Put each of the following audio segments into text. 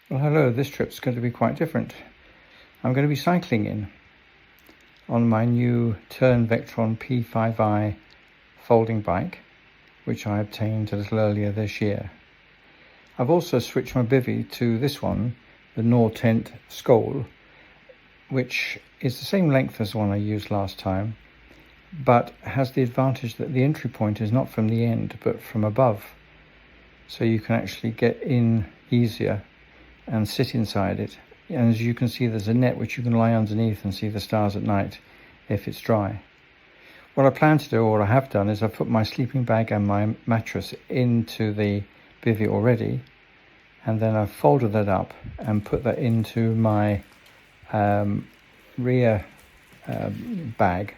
Well, hello, this trip's going to be quite different. I'm going to be cycling in on my new Vektron P5i folding bike, which I obtained a little earlier this year. I've also switched my bivvy to this one, the Nortent Skål, which is the same length as the one I used last time, but has the advantage that the entry point is not from the end, but from above. So you can actually get in easier and sit inside it. And as you can see, there's a net which you can lie underneath and see the stars at night if it's dry. What I plan to do, or what I have done, is I've put my sleeping bag and my mattress into the bivvy already, and then I've folded that up and put that into my rear bag,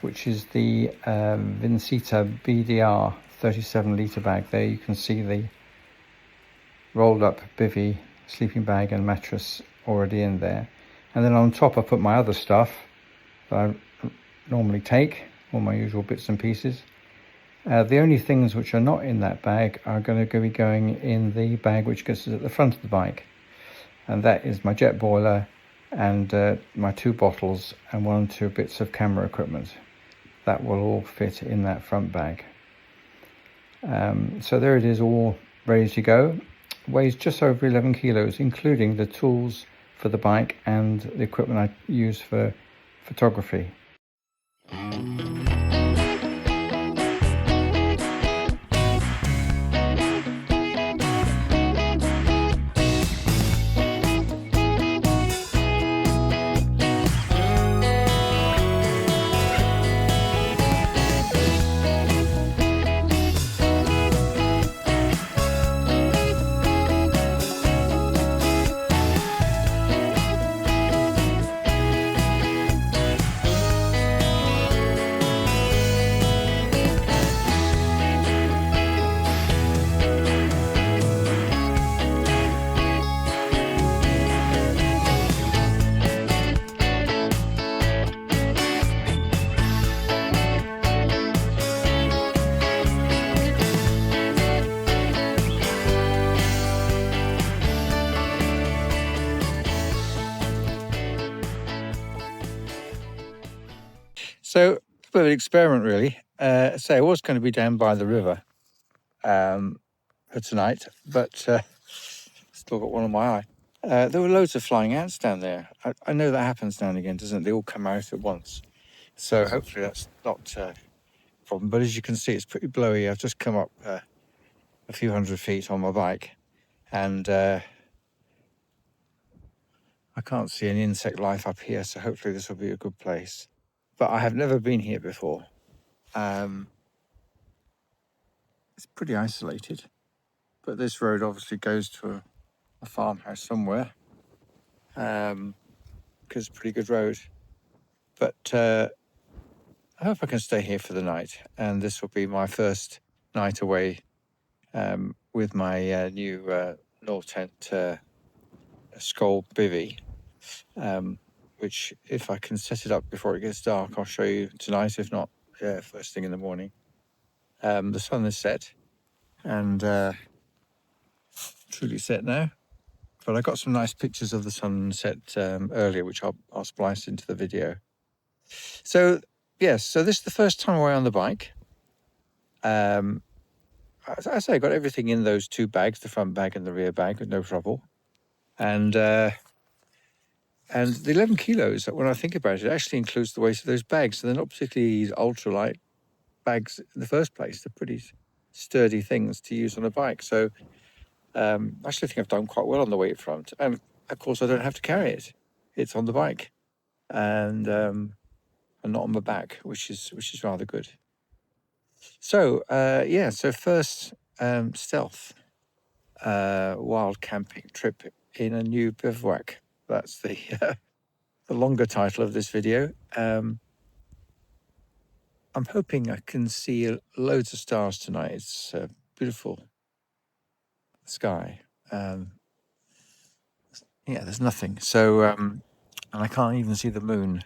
which is the Vincita BDR 37 litre bag. There you can see the rolled up bivvy, sleeping bag and mattress already in there. And then on top I put my other stuff that I normally take, all my usual bits and pieces. The only things which are not in that bag are going to be going in the bag which goes at the front of the bike, and that is my jet boiler and my 2 bottles and 1 or 2 bits of camera equipment. That will all fit in that front bag. So there it is, all ready to go. Weighs just over 11 kilos, including the tools for the bike and the equipment I use for photography. So, a bit of an experiment really. So I was going to be down by the river for tonight, but still got one on my eye. There were loads of flying ants down there. I know that happens now and again, doesn't it? They all come out at once. So hopefully that's not a problem. But as you can see, it's pretty blowy. I've just come up a few hundred feet on my bike, and I can't see any insect life up here, so hopefully this will be a good place. But I have never been here before. It's pretty isolated, but this road obviously goes to a farmhouse somewhere, because it's a pretty good road. But I hope I can stay here for the night, and this will be my first night away with my new Nortent Skål bivvy, which, if I can set it up before it gets dark, I'll show you tonight. If not, first thing in the morning. The sun is set, and truly set now. But I got some nice pictures of the sunset earlier, which I'll splice into the video. So yes, so this is the first time away on the bike. As I say, I got everything in those 2 bags, the front bag and the rear bag, with no trouble. And the 11 kilos, when I think about it, actually includes the weight of those bags. So they're not particularly ultralight bags in the first place. They're pretty sturdy things to use on a bike. So I actually think I've done quite well on the weight front. And of course, I don't have to carry it. It's on the bike and not on my back, which is rather good. So yeah, so first stealth wild camping trip in a new bivouac. That's the longer title of this video. I'm hoping I can see loads of stars tonight. It's a beautiful sky. Yeah, there's nothing. So, and I can't even see the moon.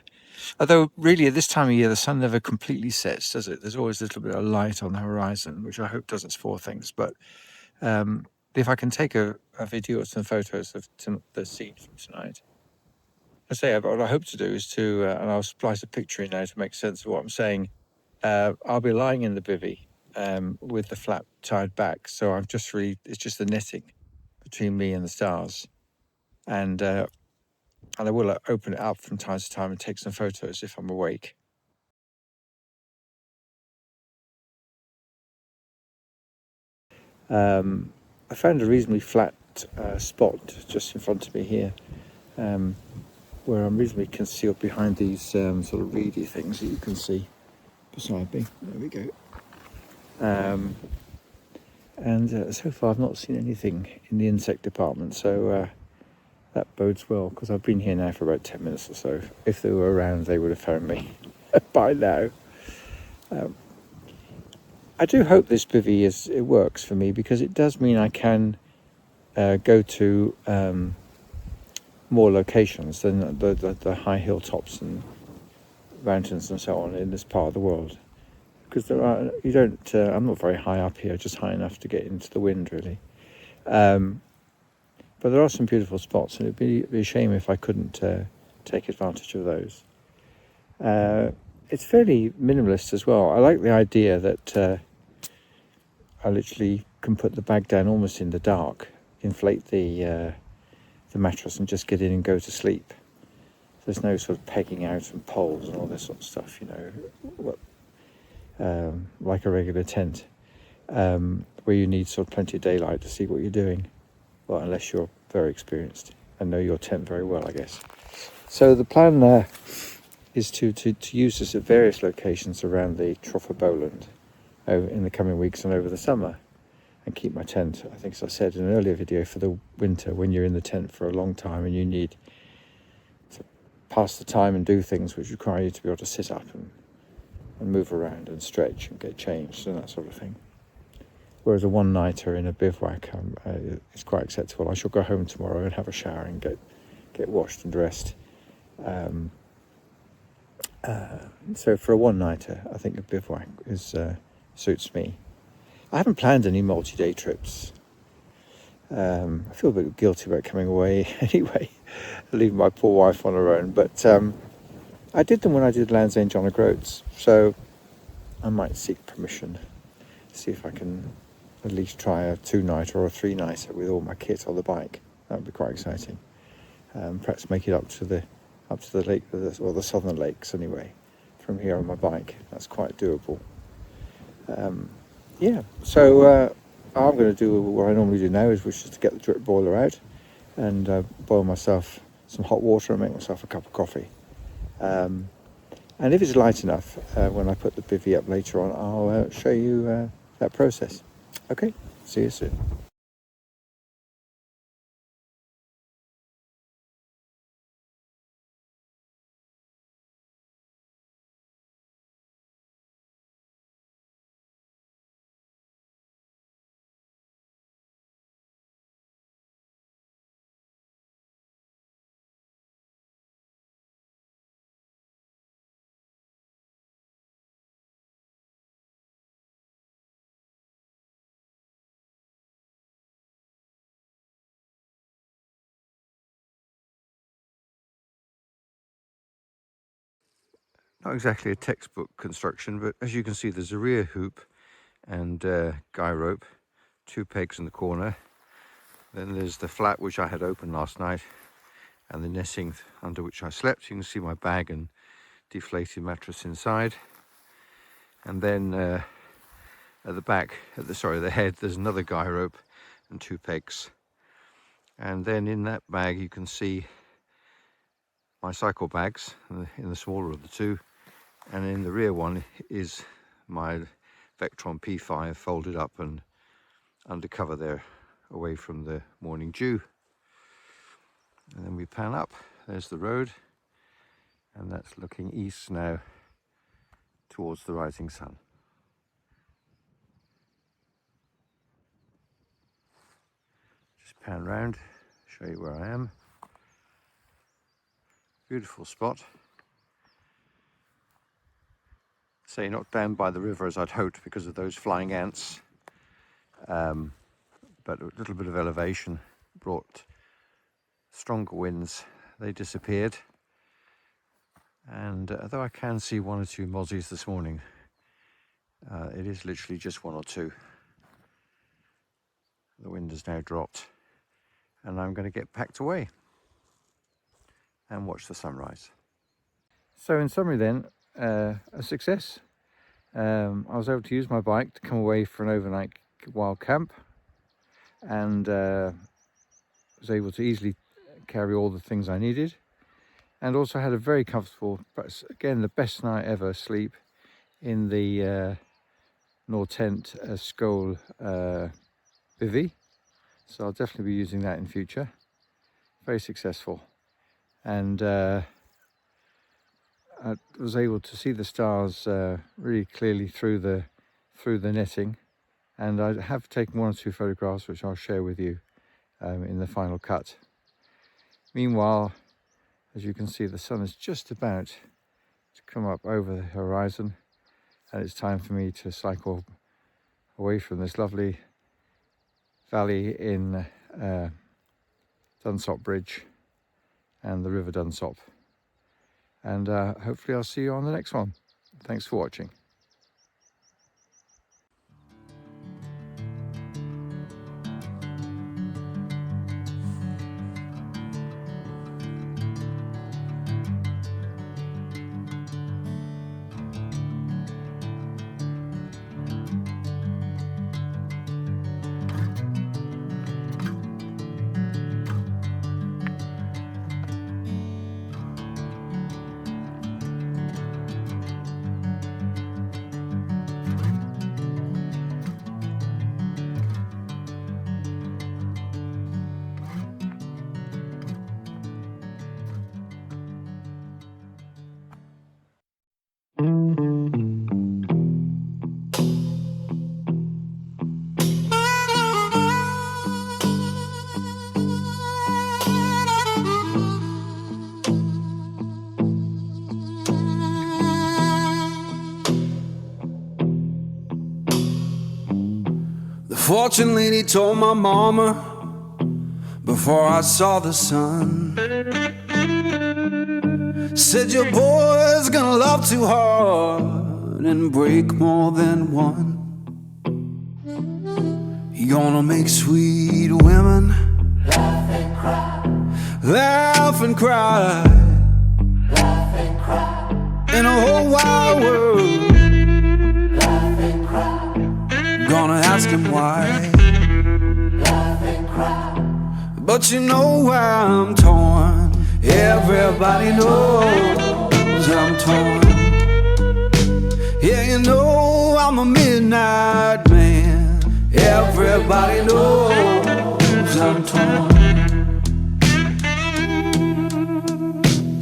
Although, really, at this time of year, the sun never completely sets, does it? There's always a little bit of light on the horizon, which I hope doesn't spoil things. But if I can take a video or some photos of the scene from tonight. I say what I hope to do is to, and I'll splice a picture in now to make sense of what I'm saying. I'll be lying in the bivvy with the flap tied back, so it's just the netting between me and the stars, and I will open it up from time to time and take some photos if I'm awake. I found a reasonably flat spot just in front of me here, where I'm reasonably concealed behind these sort of reedy things that you can see beside me. There we go. And so far I've not seen anything in the insect department, so that bodes well, because I've been here now for about 10 minutes or so. If they were around, they would have found me by now. I do hope this bivvy works for me, because it does mean I can go to more locations than the high hilltops and mountains and so on in this part of the world. Because I'm not very high up here, just high enough to get into the wind, really. But there are some beautiful spots, and it'd be a shame if I couldn't take advantage of those. It's fairly minimalist as well. I like the idea that I literally can put the bag down almost in the dark, inflate the mattress, and just get in and go to sleep. There's no sort of pegging out and poles and all this sort of stuff, like a regular tent, where you need sort of plenty of daylight to see what you're doing. Well, unless you're very experienced and know your tent very well, I guess. So the plan is to use this at various locations around the Trough of Bowland in the coming weeks and over the summer, and keep my tent, I think, as I said in an earlier video, for the winter, when you're in the tent for a long time and you need to pass the time and do things which require you to be able to sit up and move around and stretch and get changed and that sort of thing. Whereas a one-nighter in a bivouac is quite acceptable. I shall go home tomorrow and have a shower and get washed and dressed. So for a one-nighter, I think a bivouac suits me. I haven't planned any multi-day trips. I feel a bit guilty about coming away anyway, leaving my poor wife on her own. But I did them when I did Land's End John O'Groats, so I might seek permission, see if I can at least try a 2-nighter or a 3-nighter with all my kit on the bike. That would be quite exciting. Perhaps make it up to the lake, or the southern lakes anyway, from here on my bike. That's quite doable. So I'm going to do what I normally do now, which is to get the drip boiler out and boil myself some hot water and make myself a cup of coffee. And if it's light enough, when I put the bivvy up later on, I'll show you that process. Okay, see you soon. Not exactly a textbook construction, but as you can see, there's a rear hoop and guy rope, 2 pegs in the corner. Then there's the flat which I had open last night, and the netting under which I slept. You can see my bag and deflated mattress inside. And then at the back, the head, there's another guy rope and 2 pegs. And then in that bag you can see my cycle bags in the smaller of the two, and in the rear one is my Vektron P5i folded up and under cover there, away from the morning dew. And then we pan up, there's the road, and that's looking east now towards the rising sun. Just pan round, show you where I am. Beautiful spot. Not down by the river as I'd hoped because of those flying ants. but a little bit of elevation brought stronger winds. They disappeared, and though I can see one or two mozzies this morning, it is literally just one or two. The wind has now dropped, and I'm going to get packed away and watch the sunrise. So in summary then, a success. I was able to use my bike to come away for an overnight wild camp, and was able to easily carry all the things I needed, and also had a very comfortable, but again the best night ever, sleep in the Nortent Skål bivy. So I'll definitely be using that in future. Very successful, and I was able to see the stars really clearly through the netting, and I have taken one or two photographs which I'll share with you in the final cut. Meanwhile, as you can see, the sun is just about to come up over the horizon, and it's time for me to cycle away from this lovely valley in Dunsop Bridge and the River Dunsop. And hopefully I'll see you on the next one. Thanks for watching. Fortune lady told my mama before I saw the sun, said your boy's gonna love too hard and break more than one. He gonna make sweet women laugh and cry, laugh and cry, laugh and cry, in a whole wide world. Gonna ask him why, laugh and cry, but you know why I'm torn. Everybody knows I'm torn. Yeah, you know I'm a midnight man. Everybody knows I'm torn.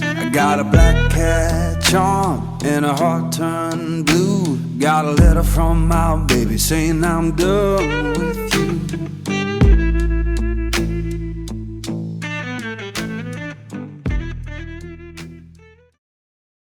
I got a black cat charm and a heart turned blue. Got a letter from my baby saying I'm done with